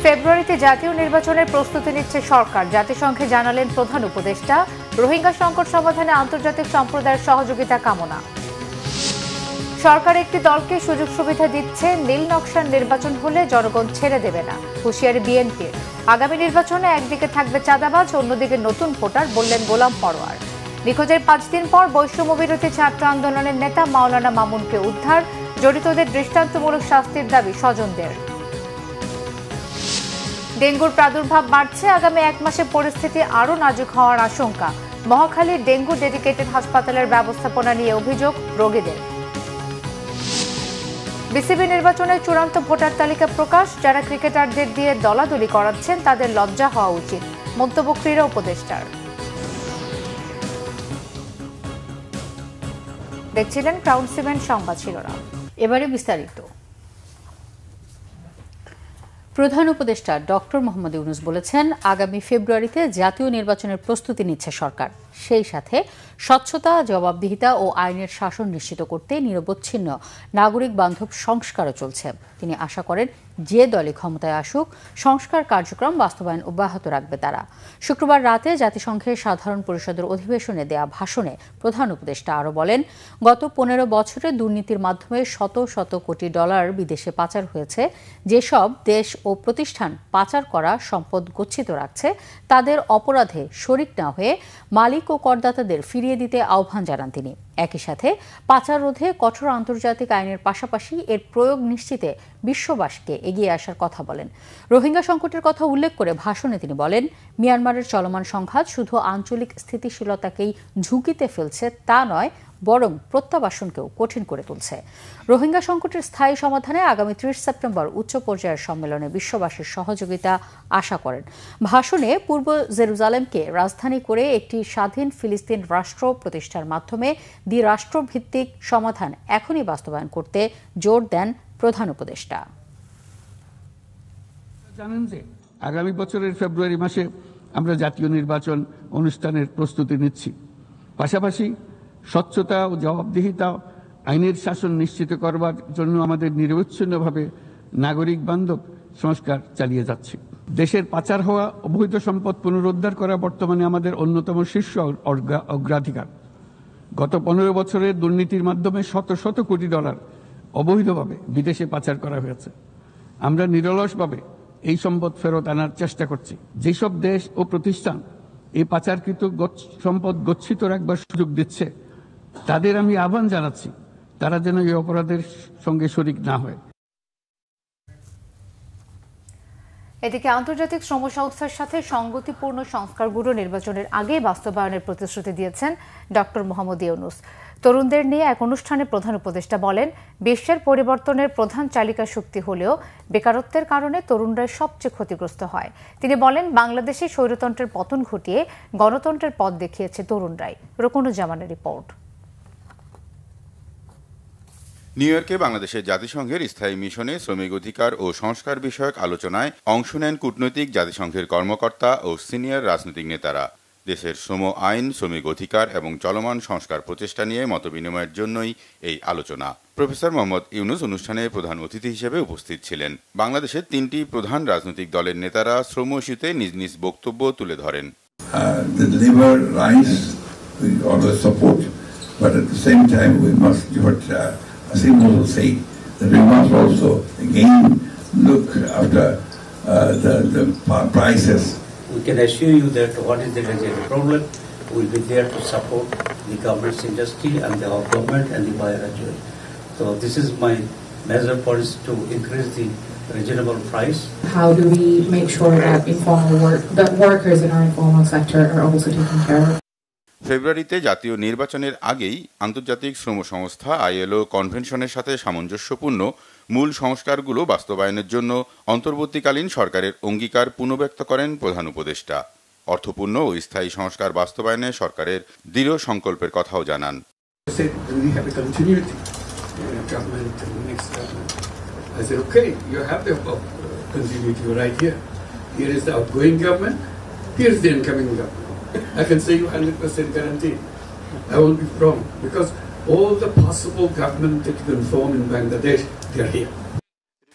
ফেব্রুয়ারিতে জাতীয় নির্বাচনের প্রস্তুতি নিচ্ছে সরকার, জাতিসংঘে জানালেন প্রধান উপদেষ্টা। রোহিঙ্গা সংকট সমাধানে আন্তর্জাতিক সম্প্রদায়ের সহযোগিতা কামনা। সরকার একটি দলকে সুযোগ সুবিধা দিচ্ছে, নীল নকশার নির্বাচন হলে জনগণ ছেড়ে দেবে না, হুঁশিয়ারি বিএনপির। আগামী নির্বাচনে একদিকে থাকবে চাঁদাবাজ, অন্যদিকে নতুন ভোটার, বললেন গোলাম পরোয়ার। নিখোঁজের 5 দিন পর বৈষম্য বিরোধী ছাত্র আন্দোলনের নেতা মাওলানা মামুনকে উদ্ধার, জড়িতদের দৃষ্টান্তমূলক শাস্তির দাবি স্বজনদের। ডেঙ্গুর প্রাদুর্ভাব বাড়ছে, আগামী 1 মাসে পরিস্থিতি আরও নাজুক হওয়ার আশঙ্কা। মহাখালীর ডেঙ্গু ডেডিকেটেড হাসপাতালের ব্যবস্থাপনা নিয়ে অভিযোগ রোগীদের। বিসিবি নির্বাচনে চূড়ান্ত ভোটার তালিকা প্রকাশ, যারা ক্রিকেটারদের দিয়ে দলাদলি করাচ্ছেন তাদের লজ্জা হওয়া উচিত, মন্তব্য ক্রীড়া উপদেষ্টার। দেখছিলেন ক্রাউন সিমেন্ট সংবাদ শিরোনাম। এবারে বিস্তারিত। প্রধান উপদেষ্টা ডক্টর মোহাম্মদ ইউনূস বলেছেন, আগামী ফেব্রুয়ারিতে জাতীয় নির্বাচনের প্রস্তুতি নিচ্ছে সরকার। সেই সাথে স্বচ্ছতা, জবাবদিহিতা ও আইনের শাসন নিশ্চিত করতে নিরবচ্ছিন্ন নাগরিক বান্ধব সংস্কারও চলছে। তিনি আশা করেন, যে দলই ক্ষমতায় আসুক, সংস্কার কার্যক্রম বাস্তবায়ন অব্যাহত রাখবে তারা। শুক্রবার রাতে জাতিসংঘের সাধারণ পরিষদের অধিবেশনে দেয়া ভাষণে প্রধান উপদেষ্টা আরও বলেন, গত 15 বছরে দুর্নীতির মাধ্যমে শত শত কোটি ডলার বিদেশে পাচার হয়েছে। যেসব দেশ ও প্রতিষ্ঠান পাচার করা সম্পদ গচ্ছিত রাখছে, তাদের অপরাধে শরিক না হয়ে মালিক ও করদাতাদের ফিরিয়ে দিতে আহ্বান জানান তিনি। একই সাথে পাচার রোধে কঠোর আন্তর্জাতিক আইনের পাশাপাশি এর প্রয়োগ নিশ্চিতে বিশ্ববাসীকে এগিয়ে আসার কথা বলেন। রোহিঙ্গা সংকটের কথা উল্লেখ করে ভাষণে তিনি বলেন, মিয়ানমারের চলমান সংঘাত শুধু আঞ্চলিক স্থিতিশীলতাকেই ঝুঁকিতে ফেলছে তা নয়, বরং প্রত্যাবাসনকেও কঠিন করে তুলছে। রোহিঙ্গা সংকটের স্থায়ী সমাধানে আগামী 30 সেপ্টেম্বর উচ্চ পর্যায়ের সম্মেলনে বিশ্ববাসীর সহযোগিতা আশা করেন। ভাষণে পূর্ব জেরুজালেমকে রাজধানী করে একটি স্বাধীন ফিলিস্তিন রাষ্ট্র প্রতিষ্ঠার মাধ্যমে দ্বিরাষ্ট্রভিত্তিক সমাধান এখনই বাস্তবায়ন করতে জোর দেন প্রধান উপদেষ্টা। জানেন যে আগামী বছরের ফেব্রুয়ারি মাসে আমরা জাতীয় নির্বাচন অনুষ্ঠানের প্রস্তুতি নিচ্ছি। পাশাপাশি স্বচ্ছতা ও জবাবদিহিতা, আইনের শাসন নিশ্চিত করবার জন্য আমাদের নিরবচ্ছিন্নভাবে নাগরিক বান্ধব সংস্কার চালিয়ে যাচ্ছি। দেশের পাচার হওয়া অবৈধ সম্পদ পুনরুদ্ধার করা বর্তমানে আমাদের অন্যতম শীর্ষ অগ্রাধিকার। গত 15 বছরের দুর্নীতির মাধ্যমে শত শত কোটি ডলার অবৈধভাবে বিদেশে পাচার করা হয়েছে। আমরা নিরলসভাবে এই সম্পদ ফেরত আনার চেষ্টা করছি। যেসব দেশ ও প্রতিষ্ঠান এই পাচারকৃত সম্পদ গচ্ছিত রাখবার সুযোগ দিচ্ছে, তাদের আমি আহ্বান জানাচ্ছি, তারা যেন এই অপরাধের সঙ্গে শরিক না হয়। এদিকে আন্তর্জাতিক শ্রম সংস্থার সাথে সংগতিপূর্ণ সংস্কারগুলো নির্বাচনের আগে বাস্তবায়নের প্রতিশ্রুতি দিয়েছেন ডক্টর মোহাম্মদ ইউনূস। তরুণদের নিয়ে এক অনুষ্ঠানে প্রধান উপদেষ্টা বলেন, বিশ্বের পরিবর্তনের প্রধান চালিকা শক্তি হলেও বেকারত্বের কারণে তরুণরাই সবচেয়ে ক্ষতিগ্রস্ত হয়। তিনি বলেন, বাংলাদেশে স্বৈরতন্ত্রের পতন ঘটিয়ে গণতন্ত্রের পথ দেখিয়েছে তরুণরাই। রুকনুজ্জামানের রিপোর্ট। নিউ ইয়র্কে বাংলাদেশের জাতিসংঘের স্থায়ী মিশনে শ্রমিক অধিকার ও সংস্কার বিষয়ক আলোচনায় অংশ নেন কূটনৈতিক, জাতিসংঘের কর্মকর্তা ও সিনিয়র রাজনৈতিক নেতারা। দেশের শ্রম আইন, শ্রমিক অধিকার এবং চলমান সংস্কার প্রচেষ্টা নিয়ে মতবিনিময়ের জন্যই এই আলোচনা। প্রফেসর মোহাম্মদ ইউনূস অনুষ্ঠানে প্রধান অতিথি হিসেবে উপস্থিত ছিলেন। বাংলাদেশের 3টি প্রধান রাজনৈতিক দলের নেতারা শ্রম ইস্যুতে নিজ নিজ বক্তব্য তুলে ধরেন। As he will say, that we must also again look after the prices. We can assure you that what is the problem, we will be there to support the government's industry and the government and the buyer as well. So this is my major point, to increase the reasonable price. How do we make sure that workers in our informal sector are also taken care of? ফেব্রুয়ারিতে জাতীয় নির্বাচনের আগেই আন্তর্জাতিক শ্রম সংস্থা ILO কনভেনশনের সাথে সামঞ্জস্যপূর্ণ মূল সংস্কারগুলো বাস্তবায়নের জন্য অন্তর্বর্তীকালীন সরকারের অঙ্গীকার পুনর্ব্যক্ত করেন প্রধান উপদেষ্টা। অর্থপূর্ণ ও স্থায়ী সংস্কার বাস্তবায়নে সরকারের দৃঢ় সংকল্পের কথাও জানান। I can say you 100% guarantee. I will be wrong because all the possible government that you can form in Bangladesh, they are here.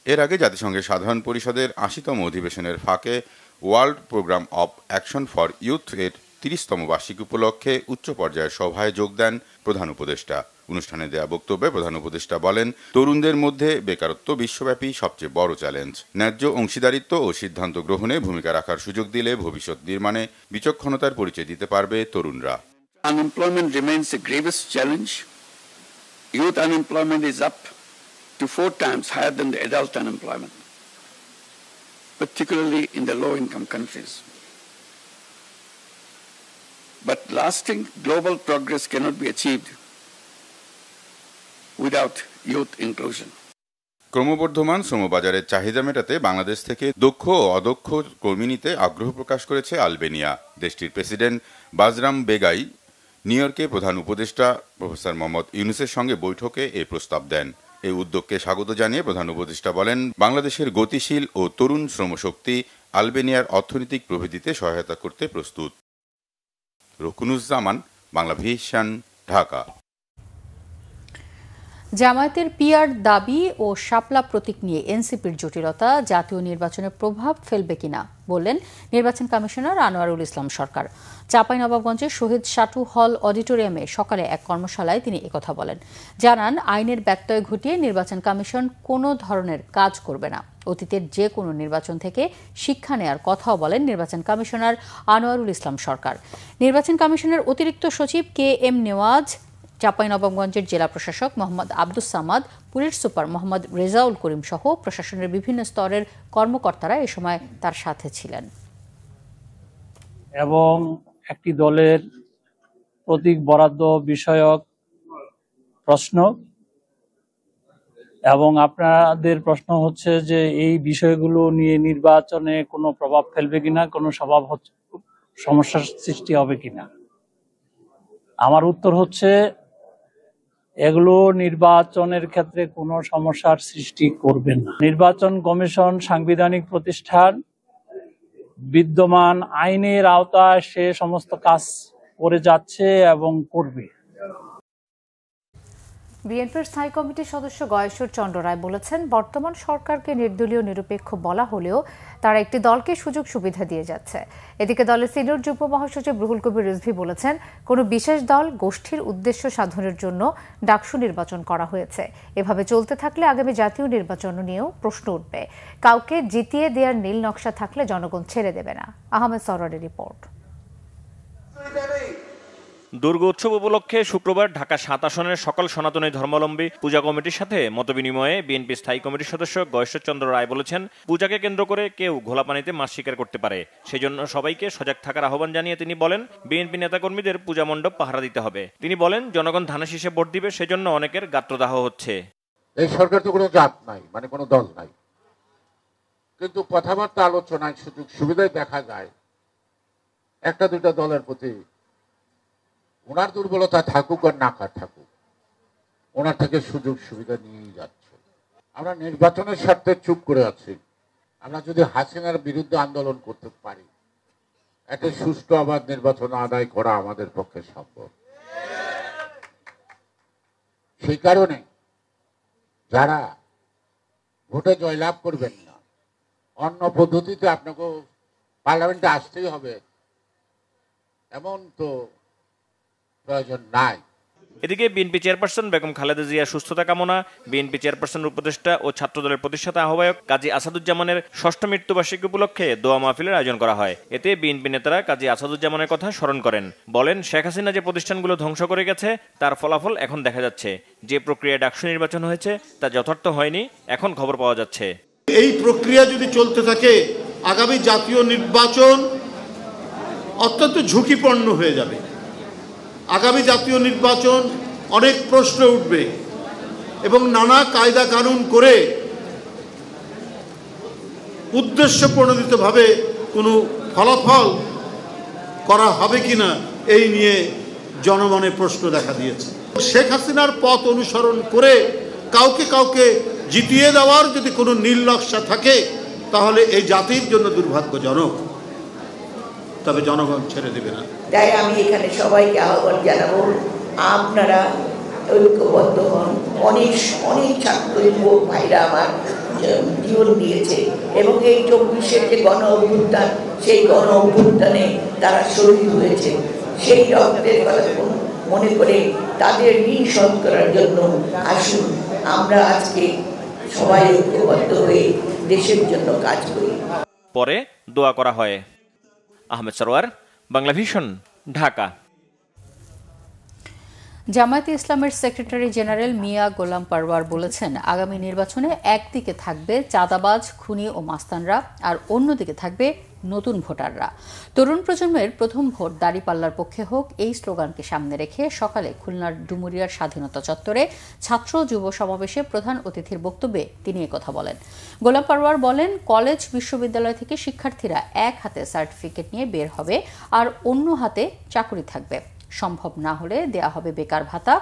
এর আগে জাতিসংঘের সাধারণ পরিষদের ৮০তম অধিবেশনের ফাঁকে world programme of action for youth এর ৩০তম বার্ষিকী উপলক্ষে উচ্চ পর্যায়ের সভায় যোগ দেন প্রধান উপদেষ্টা। অনুষ্ঠানে দেয়া বক্তব্যে প্রধান উপদেষ্টা বলেন, তরুণদের মধ্যে বেকারত্ব বিশ্বব্যাপী সবচেয়ে বড় চ্যালেঞ্জ। ন্যায্য অংশীদারিত্ব ও সিদ্ধান্ত গ্রহণে ভূমিকা রাখার সুযোগ দিলে ভবিষ্যৎ নির্মাণে বিচক্ষণতার পরিচয় দিতে পারবে তরুণরা। Unemployment remains the gravest challenge. Youth unemployment is up to 4 times higher than the adult unemployment, particularly in the low-income countries. But lasting global progress cannot be achieved without youth inclusion. ক্রমবর্ধমান শ্রমবাজারের চাহিদা মেটাতে বাংলাদেশ থেকে দক্ষ ও অদক্ষ কর্মী নিতে আগ্রহ প্রকাশ করেছে আলবেনিয়া। দেশটির প্রেসিডেন্ট বাজরাম বেগাই নিউ ইয়র্কে প্রধান উপদেষ্টা প্রফেসর মোহাম্মদ ইউনূসের সঙ্গে বৈঠকে এই প্রস্তাব দেন। এই উদ্যোগকে স্বাগত জানিয়ে প্রধান উপদেষ্টা বলেন, বাংলাদেশের গতিশীল ও তরুণ শ্রমশক্তি আলবেনিয়ার অর্থনৈতিক প্রবৃদ্ধিতে সহায়তা করতে প্রস্তুত। রুকুনুজ্জামান, বাংলা ভিশন, ঢাকা। জামায়াতের পিআর দাবি ও শাপলা প্রতীক নিয়ে এনসিপির জটিলতা জাতীয় নির্বাচনে প্রভাব ফেলবে কিনা বললেন নির্বাচন কমিশনার আনোয়ারুল ইসলাম সরকার। চাঁপাইনবাবগঞ্জের শহীদ সাটু হল অডিটোরিয়ামে সকালে এক কর্মশালায় তিনি একথা বলেন। জানান, আইনের ব্যত্যয় ঘটিয়ে নির্বাচন কমিশন কোনো ধরনের কাজ করবে না। অতীতের যে কোনো নির্বাচন থেকে শিক্ষা নেয়ার কথাও বলেন নির্বাচন কমিশনার আনোয়ারুল ইসলাম সরকার। নির্বাচন কমিশনের অতিরিক্ত সচিব কে এম নেওয়াজ, চাঁপাইনবাবগঞ্জের জেলা প্রশাসক মোহাম্মদ আব্দুস সামাদ, পুলিশ সুপার মোহাম্মদ রেজাউল করিম সহ প্রশাসনের বিভিন্ন স্তরের কর্মকর্তারা এ সময় তার সাথে ছিলেন। এবং একটি দলের প্রতীক বরাদ্দ বিষয়ক প্রশ্ন, এবং আপনাদের প্রশ্ন হচ্ছে যে এই বিষয়গুলো নিয়ে নির্বাচনে কোনো প্রভাব ফেলবে কিনা, কোনো সমস্যার সৃষ্টি হবে কিনা। আমার উত্তর হচ্ছে, এগুলো নির্বাচনের ক্ষেত্রে কোনো সমস্যার সৃষ্টি করবে না। নির্বাচন কমিশন সাংবিধানিক প্রতিষ্ঠান, বিদ্যমান আইনের আওতায় সে সমস্ত কাজ করে যাচ্ছে এবং করবে। বিএনপির স্থায়ী কমিটির সদস্য গয়েশ্বর চন্দ্র রায় বলেছেন, বর্তমান সরকারকে নির্দলীয় নিরপেক্ষ বলা হলেও তারা একটি দলকে সুযোগ সুবিধা দিয়ে যাচ্ছে। এদিকে দলের সিনিয়র যুগ্ম মহাসচিব রুহুল কবির রিজভী বলেছেন, কোনো বিশেষ দল গোষ্ঠীর উদ্দেশ্য সাধনের জন্য ডাকসু নির্বাচন করা হয়েছে। এভাবে চলতে থাকলে আগামী জাতীয় নির্বাচন নিয়েও প্রশ্ন উঠবে। কাউকে জিতিয়ে দেওয়ার নীল নকশা থাকলে জনগণ ছেড়ে দেবে না। আহমেদ সরওয়ারের রিপোর্ট। দুর্গোৎসব উপলক্ষে শুক্রবার ঢাকা ৭ আসনের সকল সনাতনী ধর্মাবলম্বী পূজা কমিটির সাথে মতবিনিময়ে বিএনপি স্থায়ী কমিটির সদস্য গয়েশ্বর চন্দ্র রায় বলেছেন, পূজাকে কেন্দ্র করে কেউ ঘোলা পানিতে মাছ শিকার করতে পারে। সেজন্য সবাইকে সজাগ থাকার আহ্বান জানিয়ে তিনি বলেন, বিএনপি নেতাকর্মীদের পূজা মণ্ডপ পাহারা দিতে হবে। তিনি বলেন, জনগণ ধানের শীষে ভোট দিবে, সেজন্য অনেকের গাত্রদাহ হচ্ছে। এই সরকার তো কোনো জাত নাই, মানে কোনো দল নাই, কিন্তু কথাবার্তা আলোচনায় সুযোগ সুবিধায় দেখা যায় একটা দুইটা দলের প্রতি ওনার দুর্বলতা থাকুক আর না থাকুক, ওনার থেকে সুযোগ সুবিধা নিয়েই যাচ্ছে। আমরা নির্বাচনের স্বার্থে চুপ করে আছি। আমরা যদি হাসিনার বিরুদ্ধে আন্দোলন করতে পারি, একটা সুষ্ঠু আবার নির্বাচন আদায় করা আমাদের পক্ষে সম্ভব। সেই কারণে যারা ভোটে জয়লাভ করবেন না, অন্য পদ্ধতিতে আপনাকে পার্লামেন্টে আসতেই হবে এমন তো প্রয়োজন নাই। এদিকে বিএনপি চেয়ারপারসন বেগম খালেদা জিয়ার সুস্থতা কামনা, বিএনপি চেয়ারপারসন উপদেষ্টা ও ছাত্রদলের প্রতিষ্ঠাতা আহ্বায়ক কাজী আসাদুজ্জামানের ৬ষ্ঠ মৃত্যুবার্ষিকী উপলক্ষে দোয়া মাহফিলের আয়োজন করা হয়। এতে বিএনপি নেতারা কাজী আসাদুজ্জামানের কথা স্মরণ করেন। বলেন, শেখ হাসিনা যে প্রতিষ্ঠানগুলো ধ্বংস করে গেছে তার ফলাফল এখন দেখা যাচ্ছে। যে প্রক্রিয়ায় ডাকসু নির্বাচন হয়েছে তা যথার্থ হয়নি, এখন খবর পাওয়া যাচ্ছে। এই প্রক্রিয়া যদি চলতে থাকে, আগামী জাতীয় নির্বাচন অত্যন্ত ঝুঁকিপূর্ণ হয়ে যাবে। আগামী জাতীয় নির্বাচন অনেক প্রশ্ন উঠবে এবং নানা কায়দা কানুন করে উদ্দেশ্য প্রণোদিতভাবে কোনো ফলাফল করা হবে কিনা এই নিয়ে জনমনে প্রশ্ন দেখা দিয়েছে। শেখ হাসিনার পথ অনুসরণ করে কাউকে জিতিয়ে দেওয়ার যদি কোনো নীল নকশা থাকে, তাহলে এই জাতির জন্য দুর্ভাগ্যজনক। তবে জনগণ ছেড়ে দেবে না। তাই আমি এখানে সবাইকে আহ্বান জানাবো, আপনারা ঐক্যবদ্ধ হন। অনেক ছাত্র যুবক ভাইরা আমার জীবন দিয়েছে এবং এই 24-এর যে গণ অভ্যুত্থান, সেই গণ অভ্যুত্থানে তারা শহীদ হয়েছে। সেই রক্তের কথা মনে করে তাদের ঋণ শোধ করার জন্য আসুন আমরা আজকে সবাই ঐক্যবদ্ধ হয়ে দেশের জন্য কাজ করি। পরে দোয়া করা হয়। আহমেদ সরওয়ার, বাংলা ভিশন, ঢাকা। জামায়াতে ইসলামের সেক্রেটারি জেনারেল মিয়া গোলাম পারওয়ার বলেছেন, আগামী নির্বাচনে একদিকে থাকবে চাঁদাবাজ, খুনি ও মাস্তানরা, আর অন্যদিকে থাকবে নতুন ভোটাররা। তরুণ প্রজন্মের প্রথম ভোট দাঁড়িপাল্লার পক্ষে হোক, এই স্লোগানকে সামনে রেখে সকালে খুলনার ডুমুরিয়ার স্বাধীনতা চত্বরে ছাত্র যুব সমাবেশে প্রধান অতিথির বক্তব্যে তিনি একথা বলেন। গোলাম পারওয়ার বলেন, কলেজ বিশ্ববিদ্যালয় থেকে শিক্ষার্থীরা এক হাতে সার্টিফিকেট নিয়ে বের হবে আর অন্য হাতে চাকরি থাকবে। সম্ভব না হলে দেয়া হবে বেকার ভাতা।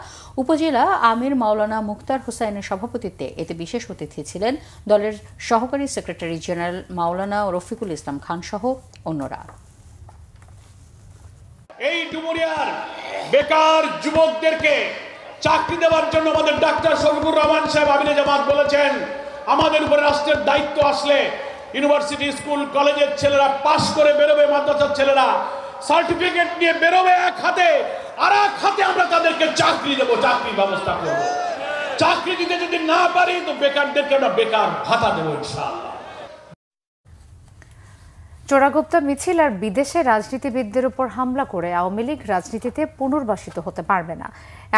উপজেলা আমির মাওলানা মুখতার হোসাইনের সভাপতিত্বে এতে বিশেষ অতিথি ছিলেন দলের সহকারী সেক্রেটারি জেনারেল মাওলানা রফিকুল ইসলাম খান সহ অন্যরা। এই ডুমুরিয়ার বেকার যুবকদেরকে চাকরি দেওয়ার জন্য আমাদের ডাক্তার শফিকুর রহমান সাহেব আমিরে জামাত বলেছেন, আমাদের উপরে রাষ্ট্রের দায়িত্ব আসলে ইউনিভার্সিটি, স্কুল, কলেজের ছেলেরা পাশ করে বেরোবে, মাদ্রাসার ছেলেরা সার্টিফিকেট নিয়ে বেরোবে এক হাতে, আর এক হাতে আমরা তাদেরকে চাকরি দেবো, চাকরির ব্যবস্থা করবো। চাকরি দিতে যদি না পারি তো বেকারদেরকে আমরা বেকার ভাতা দেবো ইনশাআল্লাহ। চোরাগুপ্তা মিছিল আর বিদেশে রাজনীতিবিদদের উপর হামলা করে আওয়ামী লীগ রাজনীতিতে পুনর্বাসিত হতে পারবে না,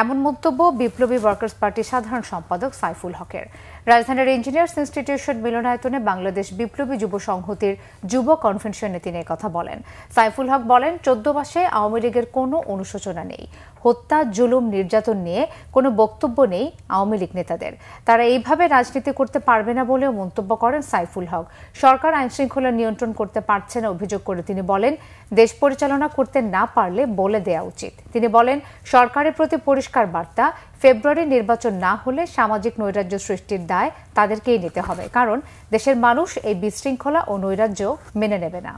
এমন মন্তব্য বিপ্লবী ওয়ার্কার্স পার্টির সাধারণ সম্পাদক সাইফুল হকের। রাজধানীর ইঞ্জিনিয়ার্স ইনস্টিটিউশন মিলনায়তনে বাংলাদেশ বিপ্লবী যুব সংহতির যুব কনভেনশনে তিনি কথা বলেন। সাইফুল হক বলেন, 14 মাসে আওয়ামী লীগের কোনো অনুশোচনা নেই, হত্যা, জুলুম, নির্যাতন নিয়ে কোনো বক্তব্য নেই আওয়ামী লীগ নেতাদের। তারা এইভাবে রাজনীতি করতে পারবে না বলেও মন্তব্য করেন সাইফুল হক। সরকার আইনশৃঙ্খলা নিয়ন্ত্রণ করতে পারছে না অভিযোগ করে তিনি বলেন, দেশ পরিচালনা করতে না পারলে বলে দেয়া উচিত। তিনি বলেন, সরকারের প্রতি পরিষ্কার বার্তা, ফেব্রুয়ারি নির্বাচন না হলে সামাজিক নৈরাজ্য সৃষ্টির দায় তাদেরকেই নিতে হবে, কারণ দেশের মানুষ এই বিশৃঙ্খলা ও নৈরাজ্য মেনে নেবে না।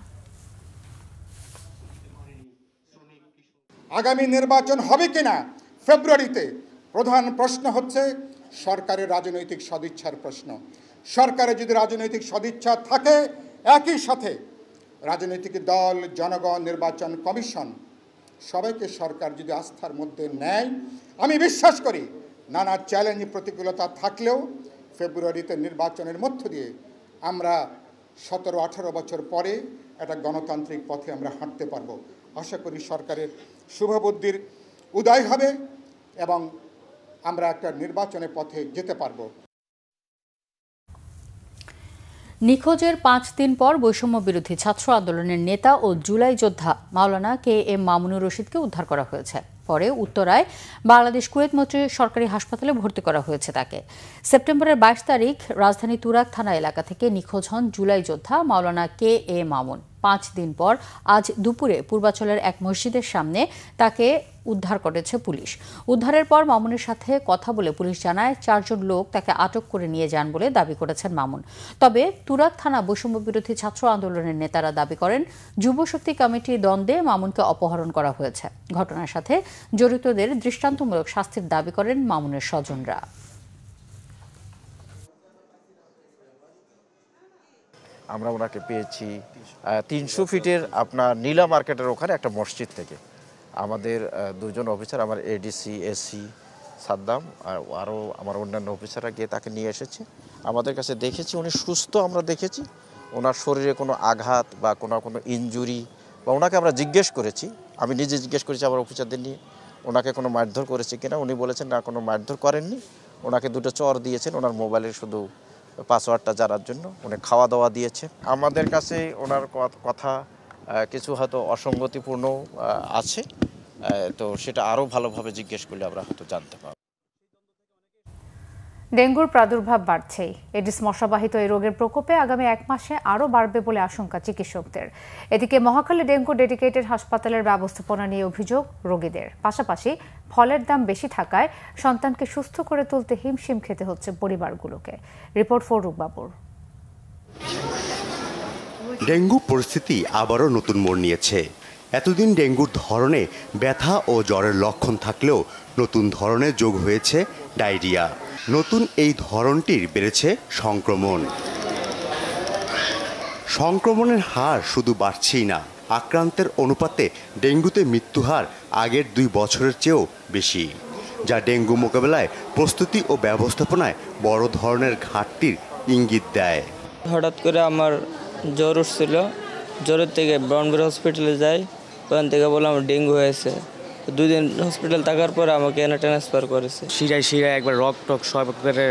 আগামী নির্বাচন হবে কিনা ফেব্রুয়ারিতে, প্রধান প্রশ্ন হচ্ছে সরকারের রাজনৈতিক সদিচ্ছার প্রশ্ন। সরকারের যদি রাজনৈতিক সদিচ্ছা থাকে, একই সাথে রাজনৈতিক দল, জনগণ, নির্বাচন কমিশন সবাইকে সরকার যদি আস্থার মধ্যে নেয়, আমি বিশ্বাস করি নানা চ্যালেঞ্জ, প্রতিকূলতা থাকলেও ফেব্রুয়ারিতে নির্বাচনের মধ্য দিয়ে আমরা 17-18 বছর পরে একটা গণতান্ত্রিক পথে আমরা হাঁটতে পারবো। আশা করি সরকারের শুভবুদ্ধির উদয় হবে এবং আমরা একটা নির্বাচনের পথে যেতে পারবো। নিখোঁজের 5 দিন পর বৈষম্য বিরোধী ছাত্র আন্দোলনের নেতা ও জুলাই যোদ্ধা মাওলানা KM মামুনুর রশিদকে উদ্ধার করা হয়েছে। পরে উত্তরায় বাংলাদেশ কুয়েত মৈত্রী সরকারি হাসপাতালে ভর্তি করা হয়েছে তাকে। সেপ্টেম্বরের 22 তারিখ রাজধানী তুরাগ থানা এলাকা থেকে নিখোঁজ হন জুলাই যোদ্ধা মাওলানা KA মামুন। 5 দিন পর আজ দুপুরে পূর্বাচলের এক মসজিদের সামনে তাকে উদ্ধার করেছে পুলিশ। উদ্ধারের পর মামুনের সাথে কথা বলে পুলিশ জানায় 4 জন লোক তাকে আটক করে নিয়ে যান বলে দাবি করেছেন মামুন। তবে তুরাগ থানা বৈষম্য বিরোধী ছাত্র আন্দোলনের নেতারা দাবি করেন, যুবশক্তি কমিটির দ্বন্দ্বে মামুনকে অপহরণ করা হয়েছে। ঘটনার সাথে জড়িতদের দৃষ্টান্তমূলক শাস্তির দাবি করেন মামুনের স্বজনরা। আমরা ওনাকে পেয়েছি 300 ফিটের আপনার নীলা মার্কেটের ওখানে একটা মসজিদ থেকে। আমাদের 2 জন অফিসার, আমার ADC, SC সাদ্দাম আর আরও আমার অন্যান্য অফিসাররা গিয়ে তাকে নিয়ে এসেছে। আমাদের কাছে দেখেছি উনি সুস্থ, আমরা দেখেছি ওনার শরীরে কোনো আঘাত বা কোনো ইনজুরি, বা ওনাকে আমরা জিজ্ঞেস করেছি, আমি নিজে জিজ্ঞেস করেছি আমার অফিসারদের নিয়ে, ওনাকে কোনো মারধর করেছে কিনা। উনি বলেছেন না, কোনো মারধর করেননি, ওনাকে 2টো চর দিয়েছেন ওনার মোবাইলের শুধু পাসওয়ার্ডটা জানার জন্য, উনি খাওয়া দাওয়া দিয়েছে। আমাদের কাছে ওনার কথা কিছু হয়তো অসঙ্গতিপূর্ণ আছে, তো সেটা আরও ভালোভাবে জিজ্ঞেস করলে আমরা হয়তো জানতে পারব। ডেঙ্গুর প্রাদুর্ভাব বাড়ছেই। এডিস মশাবাহিত এই রোগের প্রকোপে আগামী 1 মাসে আরও বাড়বে বলে আশঙ্কা চিকিৎসকদের। এদিকে মহাখালী ডেঙ্গু ডেডিকেটেড হাসপাতালের ব্যবস্থাপনা নিয়ে অভিযোগ রোগীদের। পাশাপাশি ফলের দাম বেশি থাকায় সন্তানকে সুস্থ করে তুলতে হিমশিম খেতে হচ্ছে পরিবারগুলোকে। রিপোর্ট ফরুক বাবুর। ডেঙ্গু পরিস্থিতি আবারও নতুন মোড় নিয়েছে। এতদিন ডেঙ্গুর ধরনে ব্যথা ও জ্বরের লক্ষণ থাকলেও নতুন ধরনের যোগ হয়েছে ডায়রিয়া। নতুন এই ধরনটির বেড়েছে সংক্রমণের হার শুধু বাড়ছেই না, আক্রান্তের অনুপাতে ডেঙ্গুতে মৃত্যুহার আগের 2 বছরের চেয়েও বেশি, যা ডেঙ্গু মোকাবেলায় প্রস্তুতি ও ব্যবস্থাপনায় বড় ধরনের ঘাটতির ইঙ্গিত দেয়। হঠাৎ করে আমার জ্বর উঠছিল, জ্বরের থেকে ব্রাউনবের হসপিটালে যাই, ওখান থেকে বললাম আমার ডেঙ্গু হয়েছে। 2 দিন হসপিটাল থাকার পরে আমাকে এনে ট্রান্সফার করেছে। শিরায় একবার রক সব করে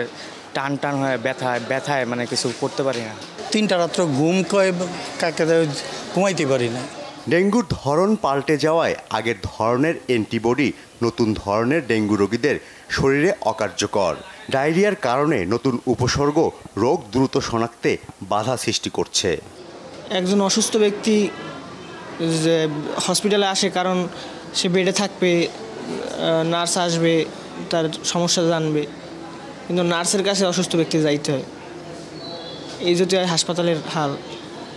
টান হয়ে ব্যথায় মানে কিছু করতে পারি না। 3টা রাত্র ঘুমাইতে পারি না। ডেঙ্গুর ধরন পাল্টে যাওয়ায় আগের ধরনের অ্যান্টিবডি নতুন ধরনের ডেঙ্গু রোগীদের শরীরে অকার্যকর। ডায়রিয়ার কারণে নতুন উপসর্গ রোগ দ্রুত শনাক্তে বাধা সৃষ্টি করছে। একজন অসুস্থ ব্যক্তি যে হসপিটালে আসে কারণ সে বেডে থাকবে, নার্স আসবে, তার সমস্যা জানবে, কিন্তু নার্সের কাছে অসুস্থ ব্যক্তি যাইতে হয়। এই যদি হাসপাতালের হাল,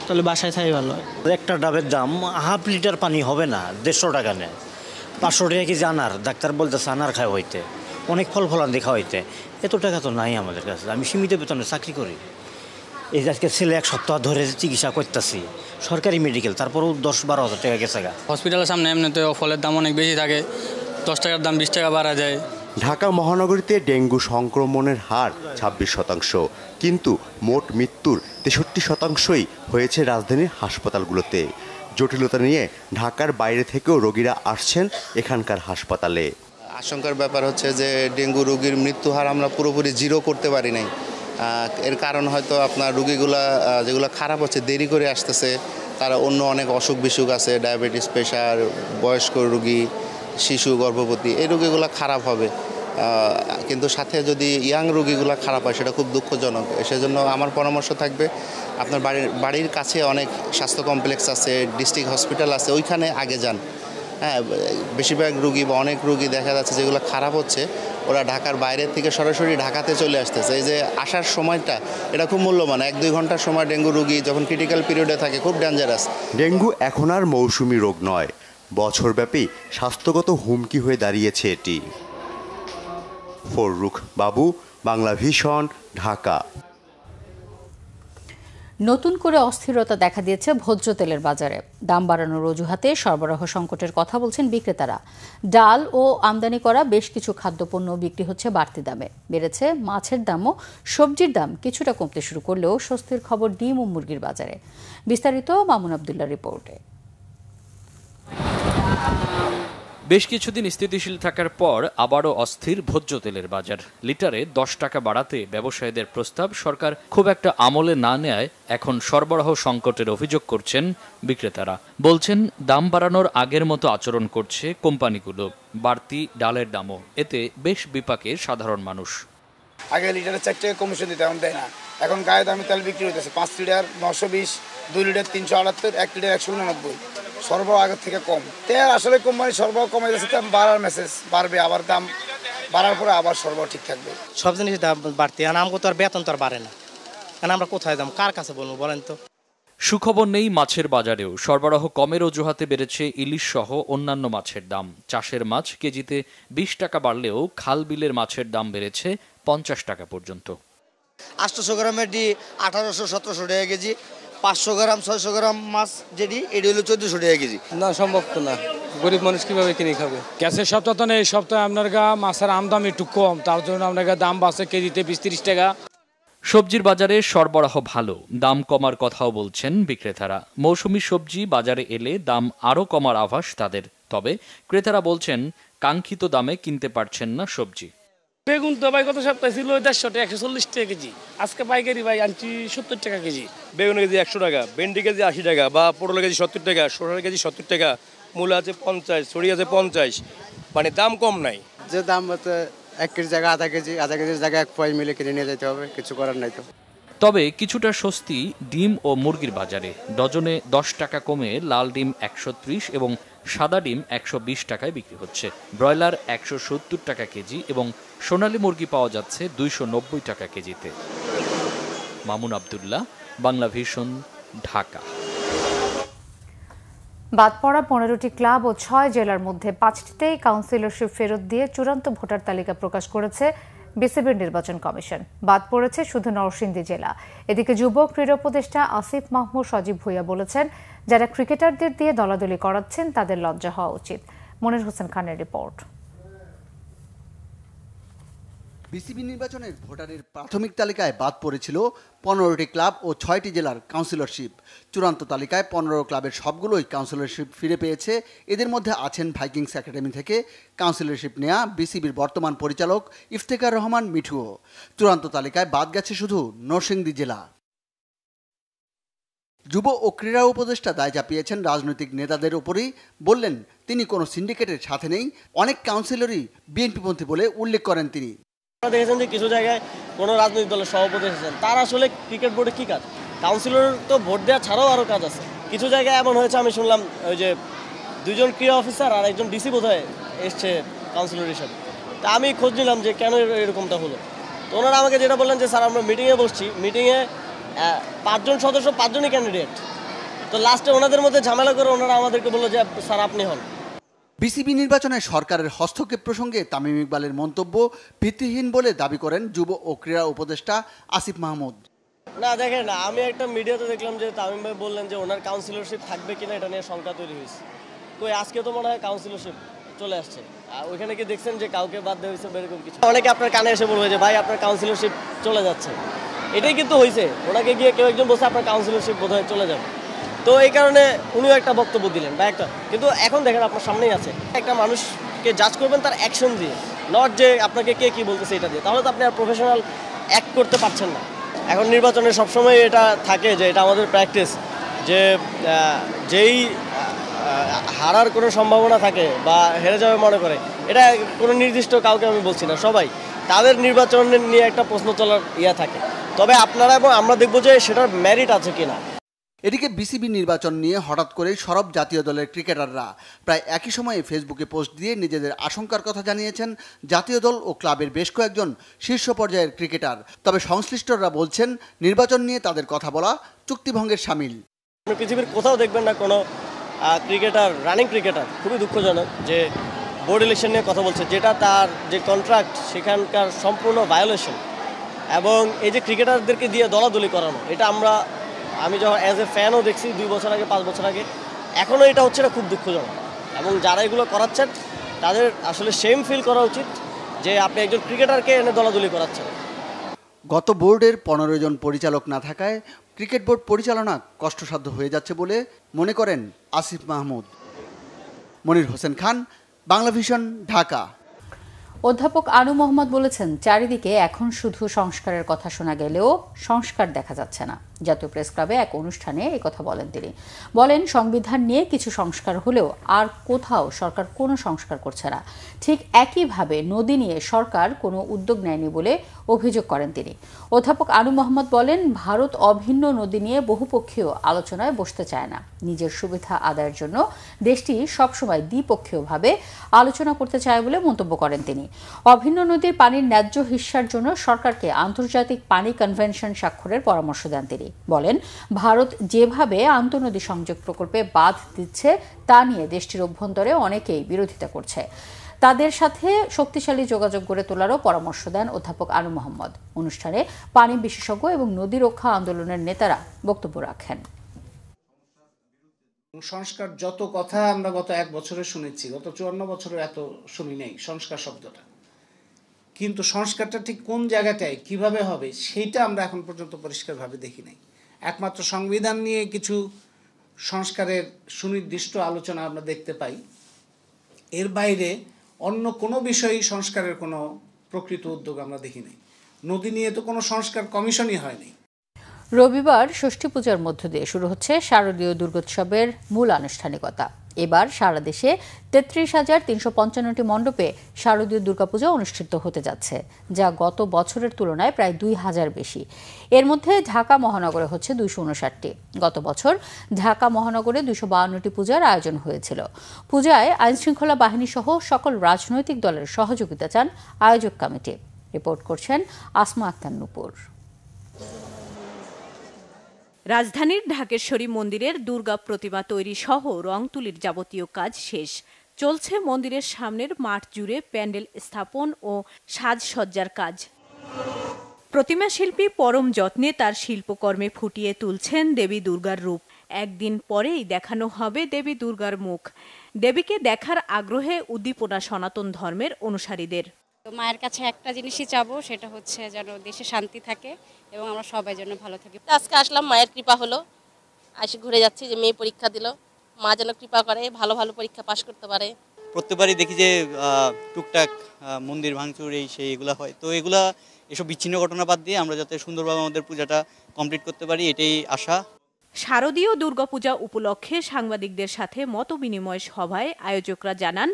তাহলে বাসায় থাকাই ভালো হয়। একটা ডাবের দাম 1/2 লিটার পানি হবে না, 150 টাকা নেয়। 500 টাকা কেজি আনার, ডাক্তার বলতেছে আনার খাওয়া হইতে, অনেক ফল দেখা হইতে। এত টাকা তো নাই আমাদের কাছে। আমি সীমিত বেতনে চাকরি করি। এই যে আজকে ছেলে 1 সপ্তাহ ধরে চিকিৎসা করতেছি সরকারি মেডিকেল, তারপরেও 10-12 হাজার টাকা গেছে। হসপিটালের সামনে এমনিতে ফলের দাম অনেক বেশি থাকে, 10 টাকার দাম 20 টাকা বাড়া যায়। ঢাকা মহানগরীতে ডেঙ্গু সংক্রমণের হার 26%, কিন্তু মোট মৃত্যুর 63%ই হয়েছে রাজধানীর হাসপাতালগুলোতে। জটিলতা নিয়ে ঢাকার বাইরে থেকেও রোগীরা আসছেন এখানকার হাসপাতালে। আশঙ্কার ব্যাপার হচ্ছে যে ডেঙ্গু রোগীর মৃত্যু হার আমরা পুরোপুরি 0 করতে পারি নাই। এর কারণ হয়তো আপনার রোগীগুলা যেগুলো খারাপ হচ্ছে, দেরি করে আসতেছে, তারা অন্য অনেক অসুখ বিসুখ আছে, ডায়াবেটিস, প্রেশার, বয়স্ক রোগী, শিশু, গর্ভবতী, এই রোগীগুলো খারাপ হবে। কিন্তু সাথে যদি ইয়াং রোগীগুলো খারাপ হয় সেটা খুব দুঃখজনক। সেজন্য আমার পরামর্শ থাকবে আপনার বাড়ির কাছে অনেক স্বাস্থ্য কমপ্লেক্স আছে, ডিস্ট্রিক্ট হসপিটাল আছে, ওইখানে আগে যান। হ্যাঁ, বেশিরভাগ রোগী বা অনেক রোগী দেখা যাচ্ছে যেগুলো খারাপ হচ্ছে, ওরা ঢাকার বাইরের থেকে সরাসরি ঢাকাতে চলে আসতেছে। এই যে আসার সময়টা, এটা খুব মূল্যবান। 1-2 ঘন্টার সময় ডেঙ্গু রোগী যখন ক্রিটিক্যাল পিরিয়ডে থাকে খুব ডেঞ্জারাস। ডেঙ্গু এখন আর মৌসুমি রোগ নয়, বছরব্যাপী স্বাস্থ্যগত হুমকি হয়ে দাঁড়িয়েছে এটি। ফররুখ বাবু, বাংলা ভিশন, ঢাকা। নতুন করে অস্থিরতা দেখা দিয়েছে ভোজ্য তেলের বাজারে। দাম বাড়ানোর অজুহাতে সরবরাহ সংকটের কথা বলছেন বিক্রেতারা। ডাল ও আমদানি করা বেশ কিছু খাদ্যপণ্য বিক্রি হচ্ছে বাড়তি দামে। বেড়েছে মাছের দামও। সবজির দাম কিছুটা কমতে শুরু করলেও স্বস্তির খবর ডিম ও মুরগির বাজারে। বিস্তারিত মামুন আবদুল্লাহ রিপোর্টে। বেশ কিছুদিন স্থিতিশীল থাকার পর আবারও অস্থির ভোজ্য তেলের বাজার। লিটারে 10 টাকা বাড়াতে ব্যবসায়ীদের প্রস্তাব সরকার খুব একটা আমলে না নেয় এখন সরবরাহ সংকটের অভিযোগ করছেন বিক্রেতারা। বলছেন দাম বাড়ানোর আগের মতো আচরণ করছে কোম্পানিগুলো। বাড়তি ডালের দামও, এতে বেশ বিপাকে সাধারণ মানুষ। আগে লিটারে 4 টাকা কমিশন দিতে, এখন দেয় না। এখন গায়ে দামি তেল বিক্রি হইতেছে 5 লিটার 920, 2 লিটার 378, 1 লিটার 189। সরবরাহ আগের থেকে কম। তেল আসলে কোম্পানি সরবরাহ কমে যাচ্ছে, দাম বাড়ার মেসেজ বাড়বে, আবার দাম বাড়ার পরে আবার সরবরাহ ঠিক থাকবে। সব জিনিসের দাম বাড়তে, আর আমাকে তো আর বেতন তো আর বাড়ে না, কারণ আমরা কোথায় দাম কার কাছে বলবো বলেন তো। সুখবর নেই মাছের বাজারেও। সরবরাহ কমের অজুহাতে বেড়েছে ইলিশ সহ অন্যান্য মাছের দাম। চাষের মাছ কেজিতে 20 টাকা বাড়লেও খাল বিলের মাছের দাম বেড়েছে 50 টাকা পর্যন্ত। 800 গ্রামের ডি 1800-1700 টাকা কেজি, 500 গ্রাম 600 গ্রাম মাছ যেটি এটি হলো 1400 টাকা কেজি। না, সম্ভব তো না, গরিব মানুষ কিভাবে কিনে খাবে। গ্যাসের সপ্তাহ তো নেই, এই সপ্তাহে আপনার মাছের আমদাম একটু কম, তার জন্য আপনার দাম বাড়ছে কেজিতে 20-30 টাকা। সবজির বাজারে সরবরাহ ভালো, দাম কমার কথাও বলছেন বিক্রেতারা। মৌসুমি সবজি বাজারে এলে দাম আরও কমার আভাস তাদের। তবে ক্রেতারা বলছেন কাঙ্ক্ষিত দামে কিনতে পারছেন না সবজি। বেগুন তো ভাই গত সপ্তাহে ছিল 150 টাকা 140 টাকা কেজি, আজকে পাইকারি ভাই আনছি 70 টাকা কেজি। বেগুন কেজি 100 টাকা, ভেন্ডি কেজি 80 টাকা, বা পটল কেজি 70 টাকা, শসা কেজি 70 টাকা, মূলা আছে 50, ছড়ি আছে 50, মানে দাম কম নাই। যে দাম হচ্ছে 1 কেজি জায়গা আধা কেজির জায়গায় 1 পয় মিলে কিনে নিয়ে যেতে হবে, কিছু করার নাই তো। তবে কিছুটা স্বস্তি ডিম ও মুরগির বাজারে। ডজনে 10 টাকা কমে লাল ডিম 130 এবং সাদা ডিম 120 টাকায় বিক্রি হচ্ছে। ব্রয়লার 170 টাকা কেজি এবং সোনালী মুরগি পাওয়া যাচ্ছে 290 টাকা কেজিতে। মামুন আবদুল্লাহ, বাংলা ভিশন, ঢাকা। বাদ পড়া 15টি ক্লাব ও 6 জেলার মধ্যে 5টিতেই কাউন্সিলরশিপ ফেরত দিয়ে চূড়ান্ত ভোটার তালিকা প্রকাশ করেছে বিসিবির নির্বাচন কমিশন। বাদ পড়েছে শুধু নরসিংদী জেলা। এদিকে যুব ক্রীড়া উপদেষ্টা আসিফ মাহমুদ সজীব ভুঁইয়া বলেছেন, যারা ক্রিকেটারদের দিয়ে দলাদলি করাচ্ছেন তাদের লজ্জা হওয়া উচিত। মনির হোসেন খানের রিপোর্ট। বিসিবি নির্বাচনের ভোটারের প্রাথমিক তালিকায় বাদ পড়েছিল 15টি ক্লাব ও 6টি জেলার কাউন্সিলরশিপ। চূড়ান্ত তালিকায় 15 ক্লাবের সবগুলোই কাউন্সিলরশিপ ফিরে পেয়েছে। এদের মধ্যে আছেন ভাইকিংস একাডেমি থেকে কাউন্সিলরশিপ নেয়া বিসিবির বর্তমান পরিচালক ইফতেখার রহমান মিঠুও। চূড়ান্ত তালিকায় বাদ গেছে শুধু নরসিংদী জেলা। যুব ও ক্রীড়া উপদেষ্টা দায় চাপিয়েছেন রাজনৈতিক নেতাদের উপরই। বললেন, তিনি কোনো সিন্ডিকেটের সাথে নেই। অনেক কাউন্সিলরই বিএনপিপন্থী বলে উল্লেখ করেন তিনি। দেখেছেন যে কিছু জায়গায় কোনো রাজনৈতিক দলের সভাপতি এসেছেন, তার আসলে ক্রিকেট বোর্ডে কী কাজ? কাউন্সিলর তো ভোট দেওয়া ছাড়াও আরও কাজ আছে। কিছু জায়গায় এমন হয়েছে, আমি শুনলাম ওই যে 2 জন ক্রীড়া অফিসার আর একজন ডিসি বোধহয় এসছে কাউন্সিলর হিসাবে। তা আমি খোঁজ নিলাম যে কেন এরকমটা হলো। তো ওনারা আমাকে যেটা বললেন যে স্যার আমরা মিটিংয়ে বসছি, মিটিংয়ে 5 জন সদস্য 5 জনই ক্যান্ডিডেট। তো লাস্টে ওনাদের মধ্যে ঝামেলা করে ওনারা আমাদেরকে বললো যে স্যার আপনি হন। বিসিবি নির্বাচনে সরকারের হস্তক্ষেপ প্রসঙ্গে তামিম ইকবালের মন্তব্য ভিত্তিহীন বলে দাবি করেন যুব ও ক্রীড়া উপদেষ্টা আসিফ মাহমুদ। না দেখেন, আমি একটা মিডিয়াতে দেখলাম যে তামিম ভাই বললেন যে ওনার কাউন্সিলরশিপ থাকবে কিনা এটা নিয়ে শঙ্কা তৈরি হয়েছে। তো আজকে তো মনে হয় কাউন্সিলরশিপ চলে আসছে। ওইখানে কি দেখছেন যে কাউকে বাদ দেওয়া হয়েছে এরকম কিছু? অনেকে আপনার কানে এসে বলবে যে ভাই আপনার কাউন্সিলরশিপ চলে যাচ্ছে। এটাই কিন্তু হয়েছে, ওনাকে গিয়ে কেউ একজন বলছে আপনার কাউন্সিলরশিপ বোধহয় চলে যাবে। তো এই কারণে উনিও একটা বক্তব্য দিলেন বা একটা, কিন্তু এখন দেখেন আপনার সামনেই আছে, একটা মানুষকে জাজ করবেন তার অ্যাকশন দিয়ে, নট যে আপনাকে কে কি বলতেছে এটা দিয়ে। তাহলে তো আপনি আর প্রফেশনাল অ্যাক্ট করতে পারছেন না। এখন নির্বাচনে সবসময় এটা থাকে যে এটা আমাদের প্র্যাকটিস, যে যেই হারার কোনো সম্ভাবনা থাকে বা হেরে যাবে মনে করে, এটা কোনো নির্দিষ্ট কাউকে আমি বলছি না, সবাই তাদের নির্বাচন নিয়ে একটা প্রশ্ন তোলার থাকে। তবে আপনারা এবং আমরা দেখব যে সেটার মেরিট আছে কিনা। এদিকে বিসিবি নির্বাচন নিয়ে হঠাৎ করে সরব জাতীয় দলের ক্রিকেটাররা প্রায় একই সময়ে ফেসবুকে পোস্ট দিয়ে নিজেদের আশঙ্কার কথা জানিয়েছেন জাতীয় দল ও ক্লাবের বেশ কয়েকজন শীর্ষ পর্যায়ের ক্রিকেটার। তবে সংশ্লিষ্টরা বলছেন, নির্বাচন নিয়ে তাদের কথা বলা চুক্তিভঙ্গের শামিল। পৃথিবীর কোথাও দেখবেন না কোনো ক্রিকেটার, রানিং ক্রিকেটার, খুবই দুঃখজনক যে বোর্ড ইলেকশন নিয়ে কথা বলছে, যেটা তার যে কন্ট্রাক্ট সেখানকার সম্পূর্ণ ভায়োলেশন। এবং এই যে ক্রিকেটারদেরকে দিয়ে দলাদলি করানো, এটা আমি যখন অ্যাজ এ ফ্যানও দেখছি 2 বছর আগে, 5 বছর আগে, এখনও এটা হচ্ছে না, খুব দুঃখজনক। এবং যারা এগুলো করাচ্ছেন তাদের আসলে শেম ফিল করা উচিত যে আপনি একজন ক্রিকেটারকে এনে দলাদলি করাচ্ছেন। গত বোর্ডের 15 জন পরিচালক না থাকায় ক্রিকেট বোর্ড পরিচালনা কষ্টসাধ্য হয়ে যাচ্ছে বলে মনে করেন আসিফ মাহমুদ। মনির হোসেন খান, বাংলাভিশন, ঢাকা। অধ্যাপক আনু মোহাম্মদ বলেছেন, চারিদিকে এখন শুধু সংস্কারের কথা শোনা গেলেও সংস্কার দেখা যাচ্ছে না। জাতীয় প্রেস ক্লাবে এক অনুষ্ঠানে একথা বলেন তিনি। বলেন, সংবিধান নিয়ে কিছু সংস্কার হলেও আর কোথাও সরকার কোনো সংস্কার করছে না। ঠিক একইভাবে নদী নিয়ে সরকার কোনো উদ্যোগ নেয়নি বলে অভিযোগ করেন তিনি। অধ্যাপক আনু মোহাম্মদ বলেন, ভারত অভিন্ন নদী নিয়ে বহুপক্ষীয় আলোচনায় বসতে চায় না। নিজের সুবিধা আদায়ের জন্য দেশটি সবসময় দ্বিপক্ষীয়ভাবে আলোচনা করতে চায় বলে মন্তব্য করেন তিনি। অভিন্ন নদীর পানির ন্যায্য হিস্যার জন্য সরকারকে আন্তর্জাতিক পানি কনভেনশন স্বাক্ষরের পরামর্শ দেন তিনি। বলেন, ভারত যেভাবে আন্তঃনদী সংযোগ প্রকল্পে বাধ দিচ্ছে তা নিয়ে দেশটির অভ্যন্তরে অনেকেই বিরোধিতা করছে। তাদের সাথে শক্তিশালী যোগাযোগ গড়ে তোলারও পরামর্শ দেন অধ্যাপক আনু মোহাম্মদ। অনুষ্ঠানে পানি বিশেষজ্ঞ এবং নদী রক্ষা আন্দোলনের নেতারা বক্তব্য রাখেন। সংস্কার যত কথা আমরা গত 1 বছরে শুনেছি, গত 54 বছরে এত শুনি নাই সংস্কার শব্দটা। কিন্তু সংস্কারটা ঠিক কোন জায়গাটায় কিভাবে হবে সেটা আমরা এখন পর্যন্ত পরিষ্কারভাবে দেখি নাই। একমাত্র সংবিধান নিয়ে কিছু সংস্কারের সুনির্দিষ্ট আলোচনা আমরা দেখতে পাই। এর বাইরে অন্য কোনো বিষয়ে সংস্কারের কোনো প্রকৃত উদ্যোগ আমরা দেখি নাই। নদী নিয়ে তো কোনো সংস্কার কমিশনই হয়নি। রবিবার ষষ্ঠী পূজার মধ্য দিয়ে শুরু হচ্ছে শারদীয় দুর্গোৎসবের মূল আনুষ্ঠানিকতা। এবার সারা দেশে 33,355টি মণ্ডপে শারদীয় দুর্গাপূজা অনুষ্ঠিত হতে যাচ্ছে, যা গত বছরের তুলনায় প্রায় 2,000 বেশি। এর মধ্যে ঢাকা মহানগরে হচ্ছে 259টি। গত বছর ঢাকা মহানগরে 252টি পূজার আয়োজন হয়েছিল। পূজায় আইনশৃঙ্খলা বাহিনী সহ সকল রাজনৈতিক দলের সহযোগিতা চান আয়োজক কমিটি। রিপোর্ট করছেন আসমা আক্তার নূপুর। রাজধানীর ঢাকেশ্বরী মন্দিরের দুর্গা প্রতিমা তৈরি সহ রং তুলির যাবতীয় কাজ শেষ। চলছে মন্দিরের সামনের মাঠ জুড়ে প্যান্ডেল স্থাপন ও সাজসজ্জার কাজ। প্রতিমা শিল্পী পরম যত্নে তার শিল্পকর্মে ফুটিয়ে তুলছেন দেবী দুর্গার রূপ। একদিন পরেই দেখানো হবে দেবী দুর্গার মুখ। দেবীকে দেখার আগ্রহে উদ্দীপনা সনাতন ধর্মের অনুসারীদের। মায়ের কাছে একটা জিনিসই চাবো, সেটা হচ্ছে যেন দেশে শান্তি থাকে এবং আমরা সবাই যেন ভালো থাকি। আজকে আসলাম, মায়ের কৃপা হলো, আসে ঘুরে যাচ্ছি, যে মেয়ে পরীক্ষা দিল, মা যেন কৃপা করে ভালো ভালো পরীক্ষা পাশ করতে পারে। প্রত্যেকবারই দেখি যে টুকটাক মন্দির ভাঙচুর এই সেই এগুলো হয়, তো এসব বিচ্ছিন্ন ঘটনা বাদ দিয়ে আমরা যাতে সুন্দরভাবে আমাদের পূজাটা কমপ্লিট করতে পারি, এটাই আশা। শারদীয় দুর্গাপূজা উপলক্ষে সাংবাদিকদের সাথে মতবিনিময় সভায় আয়োজকরা জানান,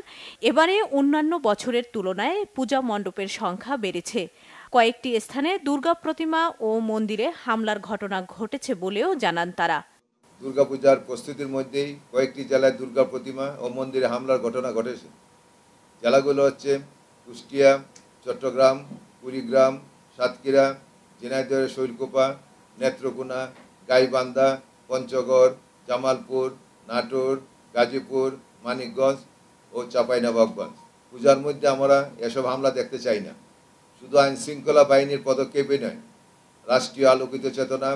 এবারে অন্যান্য বছরের তুলনায় পূজা মণ্ডপের সংখ্যা বেড়েছে। কয়েকটি স্থানে দুর্গা প্রতিমা ও মন্দিরে হামলার ঘটনা ঘটেছে বলেও জানান তারা। দুর্গাপূজার প্রস্তুতির মধ্যেই কয়েকটি জেলায় দুর্গা প্রতিমা ও মন্দিরে হামলার ঘটনা ঘটেছে। জেলাগুলো হচ্ছে কুষ্টিয়া, চট্টগ্রাম, কুড়িগ্রাম, সাতক্ষীরা, ঝিনাইদহের শৈলকুপা, নেত্রকোনা, গাইবান্ধা, পঞ্চগড়, জামালপুর, নাটোর, গাজীপুর, মানিকগঞ্জ ও চাঁপাইনবাবগঞ্জ। পূজার মধ্যে আমরা এসব হামলা দেখতে চাই না। শুধু আইন শৃঙ্খলা বাহিনীর পদক্ষেপে নয়, রাষ্ট্রীয় আলোকিত চেতনা,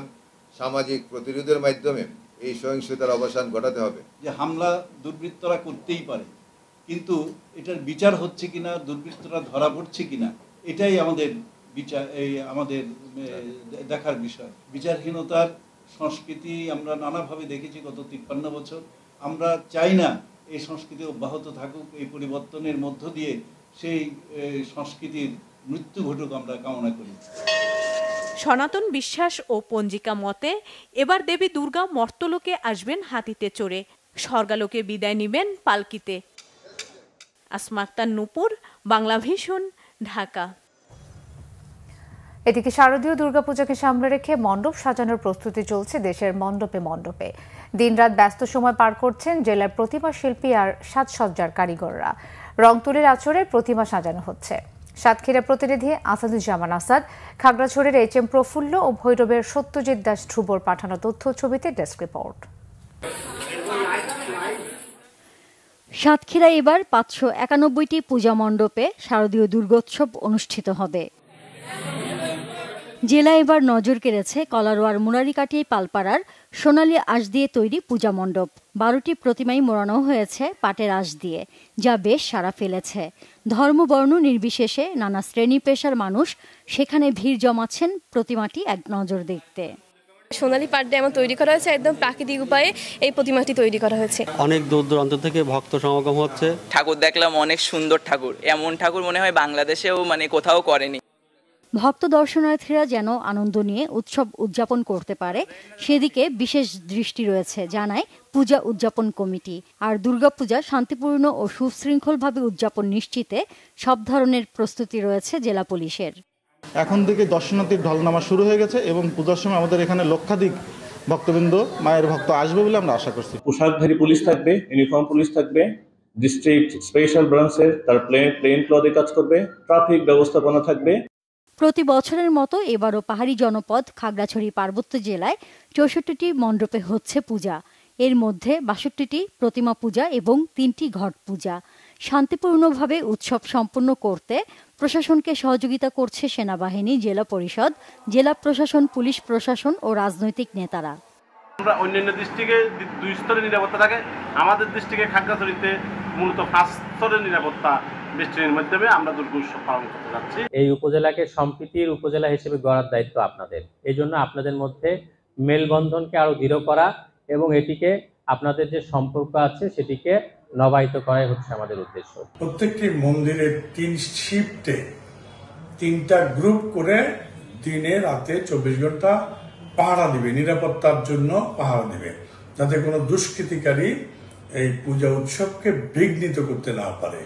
সামাজিক প্রতিরোধের মাধ্যমে এই সহিংসতার অবসান ঘটাতে হবে। যে হামলা দুর্বৃত্তরা করতেই পারে, কিন্তু এটার বিচার হচ্ছে কিনা, দুর্বৃত্তরা ধরা পড়ছে কিনা, এটাই আমাদের আমাদের দেখার বিষয়। বিচারহীনতার সংস্কৃতি আমরা নানাভাবে দেখেছি গত 53 বছর। আমরা চাই না এই সংস্কৃতি অব্যাহত থাকুক, এই পরিবর্তনের মধ্য দিয়ে সেই সংস্কৃতির মৃত্যু ঘটুক আমরা কামনা করি। সনাতন বিশ্বাস ও পঞ্জিকা মতে এবার দেবী দুর্গা মর্তলোকে আসবেন হাতিতে চড়ে, স্বর্গালোকে বিদায় নিবেন পালকিতে। আসমা আক্তার নূপুর, বাংলা ভিশন, ঢাকা। এদিকে শারদীয় দুর্গাপূজাকে সামনে রেখে মণ্ডপ সাজানোর প্রস্তুতি চলছে দেশের মণ্ডপে মণ্ডপে। দিনরাত ব্যস্ত সময় পার করছেন জেলার প্রতিমা শিল্পী আর সাজসজ্জার কারিগররা। রংতুলির আঁচড়ে প্রতিমা সাজানো হচ্ছে। সাতক্ষীরা প্রতিনিধি আসাদুজ্জামান আসাদ, খাগড়াছড়ির HM প্রফুল্ল ও ভৈরবের সত্যজিৎ দাস ধ্রুবর পাঠানো তথ্য ছবিতে ডেস্ক রিপোর্ট। সাতক্ষীরায় এবার 591টি পূজা মণ্ডপে শারদীয় দুর্গোৎসব অনুষ্ঠিত হবে। জেলা এবার নজর কেড়েছে কলারোয়ার মুরারিকাটি পালপাড়ার সোনালী আঁশ দিয়ে তৈরি পূজা মণ্ডপ। 12টি প্রতিমাই মোড়ানো হয়েছে পাটের আঁশ দিয়ে, যা বেশ সাড়া ফেলেছে। ধর্মবর্ণ নির্বিশেষে নানা শ্রেণী পেশার মানুষ সেখানে ভিড় জমাচ্ছেন প্রতিমাটি এক নজর দেখতে। সোনালী পাট দিয়ে আমার তৈরি করা হয়েছে, একদম প্রাকৃতিক উপায়ে এই প্রতিমাটি তৈরি করা হয়েছে। অনেক দূর দূরান্ত থেকে ভক্ত সমাগম হচ্ছে। ঠাকুর দেখলাম, অনেক সুন্দর ঠাকুর, এমন ঠাকুর মনে হয় বাংলাদেশেও কোথাও করেনি। ভক্ত দর্শনার্থীরা যেন আনন্দ নিয়ে উৎসব উদযাপন করতে পারে সেদিকে বিশেষ দৃষ্টি রয়েছে, জানায় পূজা উদযাপন কমিটি। আর দুর্গাপূজা শান্তিপূর্ণ ও সুশৃঙ্খলভাবে উদযাপন নিশ্চিতে সব ধরনের প্রস্তুতি রয়েছে জেলা পুলিশের। এখন থেকে দর্শনার্থীর ঢলনামা শুরু হয়ে গেছে এবং পূজার সময় আমাদের এখানে লক্ষাধিক ভক্তবৃন্দ, মায়ের ভক্ত আসবে বলে আমরা আশা করছি। পোশাকধারী পুলিশ থাকবে, ইউনিফর্ম পুলিশ থাকবে, ডিস্ট্রিক্ট স্পেশাল ব্রাঞ্চের তার প্লেন ক্লথে কাজ করবে, ট্রাফিক ব্যবস্থাপনা থাকবে। প্রতি বছরের মতো এবারও পাহাড়ি জনপদ খাগড়াছড়ি পার্বত্য জেলায় 64টি মণ্ডপে হচ্ছে পূজা। এর মধ্যে 62টি প্রতিমা পূজা এবং 3টি ঘট পূজা। শান্তিপূর্ণভাবে উৎসব সম্পন্ন করতে প্রশাসনকে সহযোগিতা করছে সেনাবাহিনী, জেলা পরিষদ, জেলা প্রশাসন, পুলিশ প্রশাসন ও রাজনৈতিক নেতারা। আমরা অন্যান্য ডিস্ট্রিক্টে 2 স্তরের নিরাপত্তা থাকে, আমাদের ডিস্ট্রিক্টে খাগড়াছড়িতে মূলত 5 স্তরের নিরাপত্তা বেষ্টনীর মাধ্যমে আমরা দুর্গোৎসব পালন করতে যাচ্ছি। এই উপজেলাকে সম্প্রীতির উপজেলা হিসেবে গড়ার দায়িত্ব আপনাদের। এই জন্য আপনাদের মধ্যে মেলবন্ধনকে আরো দৃঢ় করা এবং এটিকে আপনাদের যে সম্পর্ক আছে সেটিকে নবায়িত করাই হচ্ছে আমাদের উদ্দেশ্য। প্রত্যেকটি মন্দিরের 3 শিফটে 3টা গ্রুপ করে দিনে রাতে 24 ঘন্টা পাহারা দিবে, নিরাপত্তার জন্য পাহারা দিবে, যাতে কোনো দুষ্কৃতিকারী এই পূজা উৎসবকে বিঘ্নিত করতে না পারে।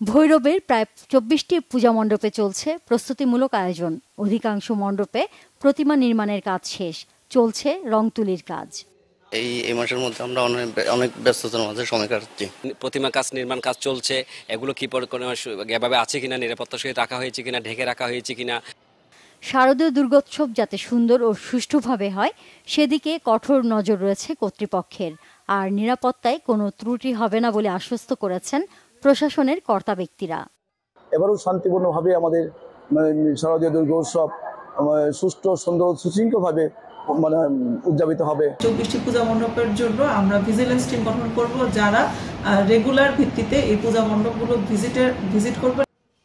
ভৈরবের প্রায় 24টি পূজা মণ্ডপে চলছে প্রস্তুতিমূলক আয়োজন। অধিকাংশ মণ্ডপে প্রতিমা নির্মাণের কাজ শেষ, চলছে রং তুলির কাজ। এই মাসের মধ্যে আমরা অনেক ব্যস্ততার মাঝে সময় কাটাচ্ছি। প্রতিমা কাজ, নির্মাণ কাজ চলছে। এগুলো কি এভাবে আছে কিনা, নিরাপত্তার সহিত রাখা হয়েছে কিনা, ঢেকে রাখা হয়েছে কিনা। শারদীয় দুর্গোৎসব যাতে সুন্দর ও সুষ্ঠুভাবে হয় সেদিকে কঠোর নজর রয়েছে কর্তৃপক্ষের। আর নিরাপত্তায় কোনো ত্রুটি হবে না বলে আশ্বস্ত করেছেন প্রশাসনের কর্তা ব্যক্তিরা। এবারও শান্তিপূর্ণভাবে আমাদের শারদীয় দুর্গোৎসব সুষ্ঠু সুন্দর সুশৃঙ্খলভাবে উদযাপিত হবে। 24টি পূজা মণ্ডপের জন্য আমরা ভিজিলেন্স টিম গঠন করব, যারা রেগুলার ভিত্তিতে এই পূজা মণ্ডপগুলো ভিজিট করবে।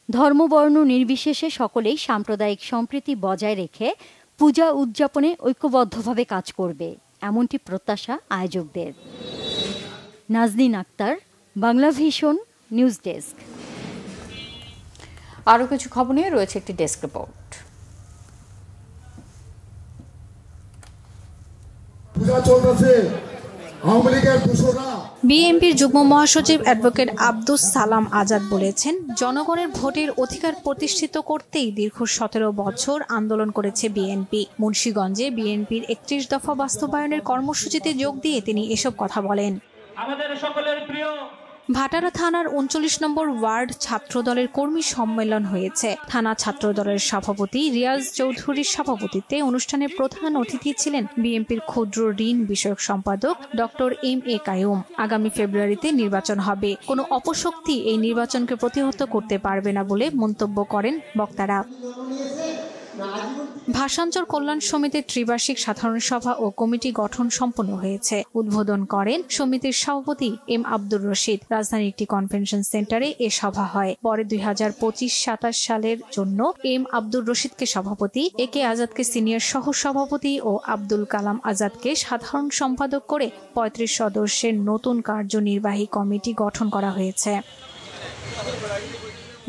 ধর্মবর্ণ নির্বিশেষে সকলেই সাম্প্রদায়িক সম্প্রীতি বজায় রেখে পূজা উদযাপনে ঐক্যবদ্ধভাবে কাজ করবে, এমনটি প্রত্যাশা আয়োজকদের। Nazneen Akter, Bangla vision, news desk. আরও কিছু খবর নিয়ে রয়েছে একটি ডেস্ক রিপোর্ট। বিএনপির যুগ্ম মহাসচিব অ্যাডভোকেট আব্দুস সালাম আজাদ বলেছেন, জনগণের ভোটের অধিকার প্রতিষ্ঠিত করতেই দীর্ঘ 17 বছর আন্দোলন করেছে বিএনপি। মুন্সিগঞ্জে বিএনপির 31 দফা বাস্তবায়নের কর্মসূচিতে যোগ দিয়ে তিনি এসব কথা বলেন। আমাদের সকলের প্রিয় ভাটারা থানার 39 নম্বর ওয়ার্ড ছাত্রদলের কর্মী সম্মেলন হয়েছে। থানা ছাত্রদলের সভাপতি রিয়াজ চৌধুরীর সভাপতিত্বে অনুষ্ঠানে প্রধান অতিথি ছিলেন বিএনপির ক্ষুদ্র ঋণ বিষয়ক সম্পাদক ডক্টর এম.এ. কাইয়ুম। আগামী ফেব্রুয়ারিতে নির্বাচন হবে, কোনো অপশক্তি এই নির্বাচনকে প্রতিহত করতে পারবে না বলে মন্তব্য করেন বক্তারা। ভাষাঞ্চল কল্যাণ সমিতির ত্রিবার্ষিক সাধারণ সভা ও কমিটি গঠন সম্পন্ন হয়েছে। উদ্বোধন করেন সমিতির সভাপতি এম আব্দুর রশিদ। রাজধানীর একটি কনভেনশন সেন্টারে এ সভা হয়। পরে 2025-27 সালের জন্য এম আব্দুর রশিদকে সভাপতি, এ কে আজাদকে সিনিয়র সহ সভাপতি ও আব্দুল কালাম আজাদকে সাধারণ সম্পাদক করে 35 সদস্যের নতুন কার্যনির্বাহী কমিটি গঠন করা হয়েছে।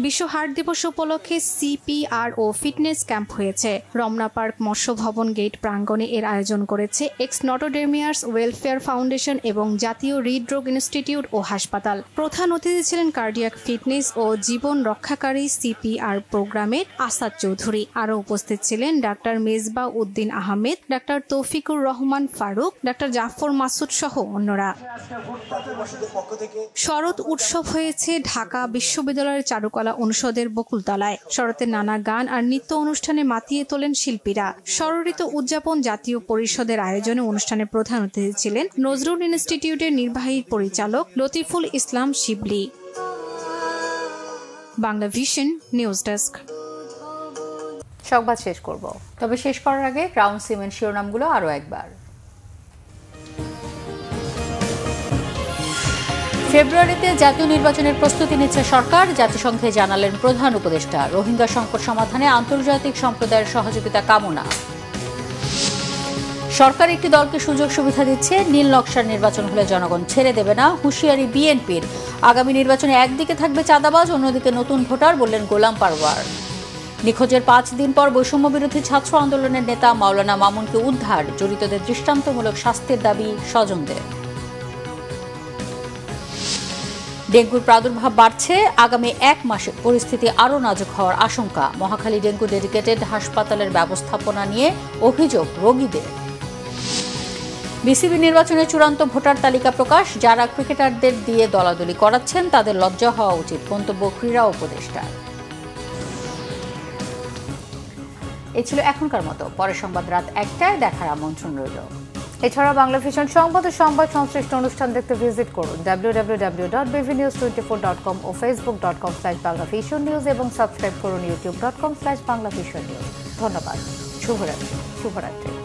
বিশ্ব হার্ট দিবস উপলক্ষে সিপিআর ও ফিটনেস ক্যাম্প হয়েছে। রমনা পার্ক মৎস্য ভবন গেট প্রাঙ্গণে এর আয়োজন করেছে এক্স নটোডেরমিয়ার্স ওয়েলফেয়ার ফাউন্ডেশন এবং জাতীয় হৃদরোগ ইনস্টিটিউট ও হাসপাতাল। প্রধান অতিথি ছিলেন কার্ডিয়াক ফিটনেস ও জীবন রক্ষাকারী সিপিআর প্রোগ্রামের আসাদ চৌধুরী। আরও উপস্থিত ছিলেন doctor Mezbah Uddin Ahmed, doctor Toufiqur Rahman Faruk, doctor Zafar Masud সহ অন্যরা। শরৎ উৎসব হয়েছে ঢাকা বিশ্ববিদ্যালয়ের চারুকলা অনুষদের বকুলতলায়। শরতের নানা গান আর নৃত্য অনুষ্ঠানে মাতিয়ে তোলেন শিল্পীরা। ষড়ঋতু উদযাপন জাতীয় পরিষদের আয়োজনে অনুষ্ঠানে প্রধান অতিথি ছিলেন নজরুল ইনস্টিটিউটের নির্বাহী পরিচালক Latiful Islam Shibli. Bangla vision news desk. সংবাদ শেষ করব, তবে শেষ করার আগে ক্রাউন সিমেন্ট শিরোনামগুলো আরও একবার। ফেব্রুয়ারিতে জাতীয় নির্বাচনের প্রস্তুতি নিচ্ছে সরকার, জাতিসংঘে জানালেন প্রধান উপদেষ্টা। রোহিঙ্গা সংকট সমাধানে আন্তর্জাতিক সম্প্রদায়ের সহযোগিতা কামনা। সরকার একটি দলকে সুযোগ সুবিধা দিচ্ছে, নীল নকশার নির্বাচন হলে জনগণ ছেড়ে দেবে না, হুঁশিয়ারি বিএনপির। আগামী নির্বাচনে একদিকে থাকবে চাঁদাবাজ, অন্যদিকে নতুন ভোটার, বললেন গোলাম পারওয়ার। নিখোঁজের 5 দিন পর বৈষম্য বিরোধী ছাত্র আন্দোলনের নেতা মাওলানা মামুনকে উদ্ধার, জড়িতদের দৃষ্টান্তমূলক শাস্তির দাবি স্বজনদের। ডেঙ্গুর প্রাদুর্ভাব বাড়ছে, আগামী 1 মাসে পরিস্থিতি আরও নাজুক হওয়ার আশঙ্কা। মহাখালী ডেঙ্গু ডেডিকেটেড হাসপাতালের ব্যবস্থাপনা নিয়ে অভিযোগ রোগীদের। বিসিবি নির্বাচনে চূড়ান্ত ভোটার তালিকা প্রকাশ, যারা ক্রিকেটারদের দিয়ে দলাদলি করাচ্ছেন তাদের লজ্জা হওয়া উচিত, মন্তব্য ক্রীড়া উপদেষ্টা। এই ছিল এখনকার মতো, পরের সংবাদ রাত 1টায় দেখার আমন্ত্রণ রইল। এছাড়া বাংলা ভিশন সংবাদ ও সংবাদ সংশ্লিষ্ট অনুষ্ঠান দেখতে ভিজিট করুন www.bvnews24.com ও facebook.com/banglavisionnews এবং সাবস্ক্রাইব করুন youtube.com/banglavisionnews। ধন্যবাদ। শুভরাত্রি।